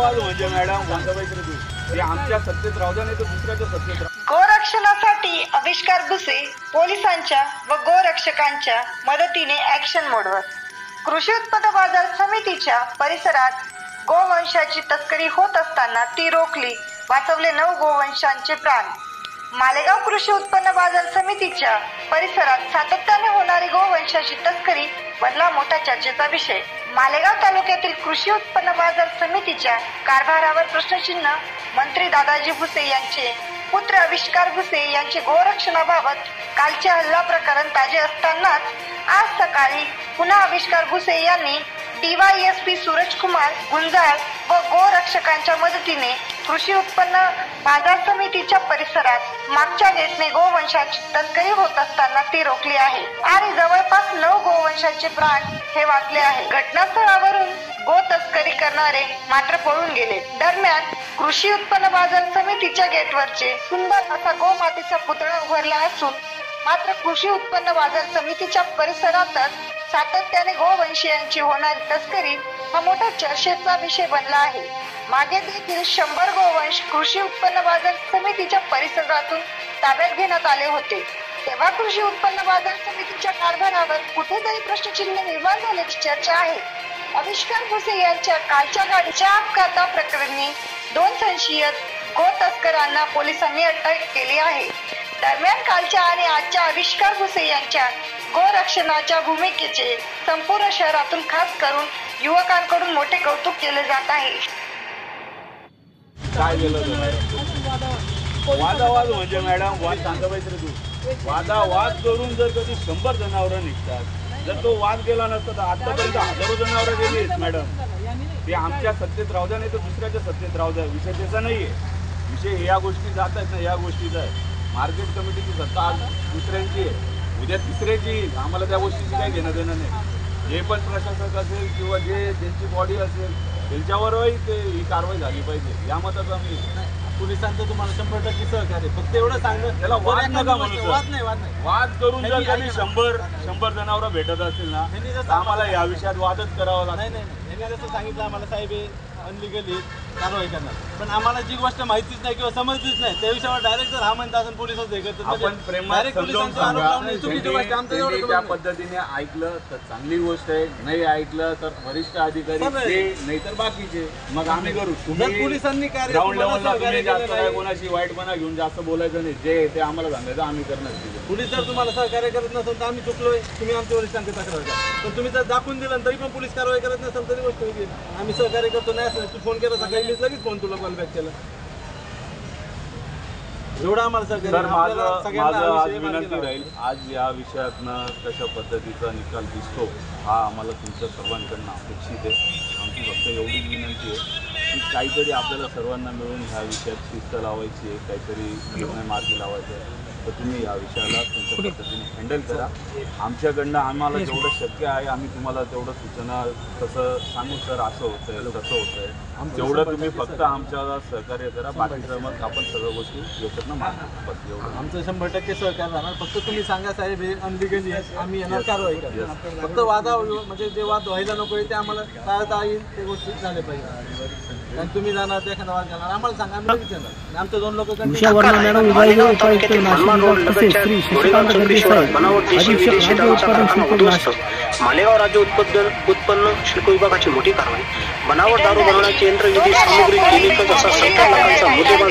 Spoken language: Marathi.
वाद म्हणजे मॅडम ते आमच्या सत्तेत राहू द्या, नाही तर दुसऱ्याच्या सत्तेत राहू. गोरक्षणासाठी आविष्कार भुसे पोलिसांच्या व गोरक्षकांच्या मदतीने ऍक्शन मोडवर. कृषी उत्पन्न बाजार समितीच्या परिसरात गोवंशाची तस्करी होत असताना ती रोखली, वाचवले 9 गोवंशांचे प्राण. मालेगाव कृषी उत्पन्न बाजार समितीच्या परिसरात सातत्याने होणारी गोवंशाची तस्करी बनला मोठा चर्चेचा विषय. मालेगाव तालुक्यातील कृषी उत्पन्न बाजार समितीच्या कारभारावर प्रश्नचिन्ह. मंत्री दादाजी भुसे यांचे पुत्र आविष्कार भुसे यांचे गोरक्षणाबाबत कालचे हल्ला प्रकरण ताजे असतानाच आज सकाळी पुन्हा आविष्कार भुसे यांनी DYSP सूरजकुमार गुंजाळ व गोरक्षकांच्या मदतीने कृषी उत्पन्न बाजार समितीच्या परिसरात मागच्या गेटने गोवंशाची तस्करी होत असताना ती रोखली आहे आणि जवळपास 9 गोवंशाचे प्राण हे वाचले आहे. घटनास्थळावरून गो तस्करी करणारे मात्र पळून गेले. दरम्यान कृषी उत्पन्न बाजार समितीच्या गेटवरचे सुंदर असा गोमातेचा पुतळा उभारला असून मात्र कृषी उत्पन्न बाजार समितीच्या परिसरातच सातत्याने गोवंशीयांची होणारी तस्करी हा मोठा चर्चेचा विषय बनला आहे. मागे देखील 100 गोवंश कृषी उत्पन्न बाजार समितीच्या परिसरातून ताब्यात घेण्यात आले होते. तेव्हा कृषी उत्पन्न बाजार समितीच्या कारभारावर कुठेतरी प्रश्नचिन्ह निर्माण झाल्याची चर्चा आहे. आविष्कार भुसे यांच्या कालच्या गाडीच्या अपघाताप्रकरणी 2 संशयित गो तस्करांना पोलिसांनी अटक केली आहे. दरम्यान कालच्या आणि आजच्या आविष्कार भुसे यांच्या गोरक्षणाच्या भूमिकेचे संपूर्ण शहरातून खास करून युवकांकडून मोठे कौतुक केले जात आहे. काय गेलं वादावाद म्हणजे मॅडम वाद सांगा पाहिजे तू वादावाद करून जर कधी 100 जनावरं निघतात, जर तो वाद गेला नसता तर आतापर्यंत हजारो जनावरं गेली मॅडम. ते आमच्या सत्तेत राहू द्या, नाही तर दुसऱ्याच्या सत्तेत राहू द्या, विषय त्याचा नाहीये. विषय या गोष्टी जात आहेत ना, या गोष्टीचा आहे. मार्केट कमिटीची सत्ता आज दुसऱ्यांची आहे, उद्या तिसऱ्याची येईल. आम्हाला त्या गोष्टीची काही घेणं देणं नाही. जे पण प्रशासक असेल किंवा जे त्यांची बॉडी असेल त्यांच्यावरही ते ही कारवाई झाली पाहिजे या मताचा मी. पोलिसांचं तुम्हाला 100% सहकार्य, फक्त एवढं सांगणं त्याला वाद नका म्हणू. वाद नाही वाद करून जर कधी 100 जनावरं भेटत असतील ना तर आम्हाला या विषयात वादच करावा लागेल. नाही यांनी जसं सांगितलं आम्हाला साहेब अनलिगली कारवाई करणार, पण आम्हाला जी गोष्ट माहितीच नाही किंवा समजलीच नाही त्या विषयावर डायरेक्ट जर हा म्हणता असेल पोलिसच हे करतात. आपण प्रेमात समजावून सांगा. त्या पद्धतीने ऐकलं तर चांगली गोष्ट आहे, नाही ऐकलं तर वरिष्ठ अधिकारी नाहीतर बाकीचे मग आम्ही करू. पोलिसांनी ग्राउंड लेवलला तुम्ही जास्त काय कोणाशी वाईटपणा घेऊन जास्त बोलायचं नाही. जे ते आम्हाला सांगायचं आम्ही करणार. पोलीस जर तुम्हाला सहकार्य करत नसेल तर आम्ही चुकलोय, तुम्ही आमच्या वरिष्ठांची तक्रार करा. पण तुम्ही जर दाखवून दिलं तरी पण पोलीस कारवाई करत नसेल तरी गोष्ट वेगळी. आम्ही सहकार्य करतो नाही असं तू फोन केला सकाळी मी लगेच फोन तुला कॉल बॅक केला. एवढं आम्हाला सहकार्य. माझं आज विनंती राहील, आज या विषयातनं कशा पद्धतीचा निकाल दिसतो हा आम्हाला तुमच्या सर्वांकडनं अपेक्षित आहे. आमची फक्त एवढीच विनंती आहे की काहीतरी आपल्याला सर्वांना मिळून ह्या विषयात शिस्त लावायची आहे, काहीतरी निर्णय मार्गी लावायचा आहे. तर तुम्ही या विषयाला तुमच्या पद्धतीने हँडल करा. आमच्याकडनं आम्हाला जेवढं शक्य आहे आम्ही तुम्हाला तेवढं सूचना तसं सांगू सर असं होतंय तसं होतंय, जेवढं तुम्ही फक्त आमच्याला सहकार्य करा. बाकीचं मग आपण सर्व गोष्टी याच्यातनं मानू. बस एवढं आमचं 100% सहकार्य राहणार. फक्त तुम्ही सांगा साहेब हे अनलिगली आहे, आम्ही येणार कारवाई करा. फक्त म्हणजे जे वाद व्हायला नको आहे ते आम्हाला टाळता येईल ते गोष्टी झाल्या पाहिजे. आणि तुम्ही जाणार ते एखादा वाद घालणार आम्हाला सांगा, आम्ही लगेच येणार. आमच्या 2 लोक मालेगाव राज्य उत्पन्न शुल्क विभागाची मोठी कारवाई. बनावट दारू बनवण्याची यंत्र विधी सामग्री केमिकल असा 70 लाखांचा मुद्देमाल